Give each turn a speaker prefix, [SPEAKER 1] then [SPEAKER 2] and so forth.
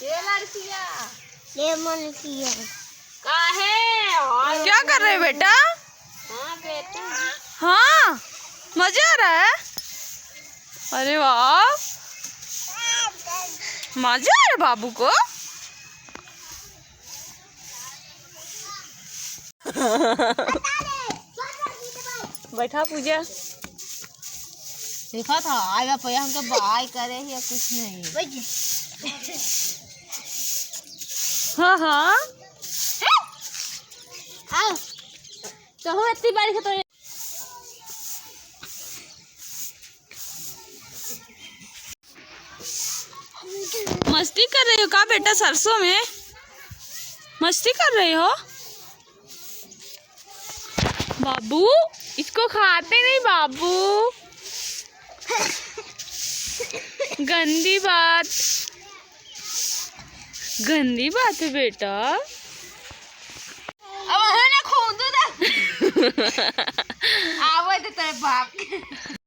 [SPEAKER 1] ये लड़कियाँ
[SPEAKER 2] क्या कर रहे हो बेटा?
[SPEAKER 1] हाँ बेटा,
[SPEAKER 2] हाँ, मजा आ रहा है। अरे वाह, मजा आ रहा है बाबू को। बैठा पूजा।
[SPEAKER 1] देखा था आया पे हमको बाय करे या कुछ नहीं।
[SPEAKER 2] हाँ हाँ,
[SPEAKER 1] आओ तो हो इतनी बारिश तो
[SPEAKER 2] मस्ती कर रही हो का बेटा? सरसों में मस्ती कर रही हो बाबू? इसको खाते नहीं बाबू, गंदी बात, गंदी बात है बेटा।
[SPEAKER 1] अब है ना खून दो आवो तो तेरे बाप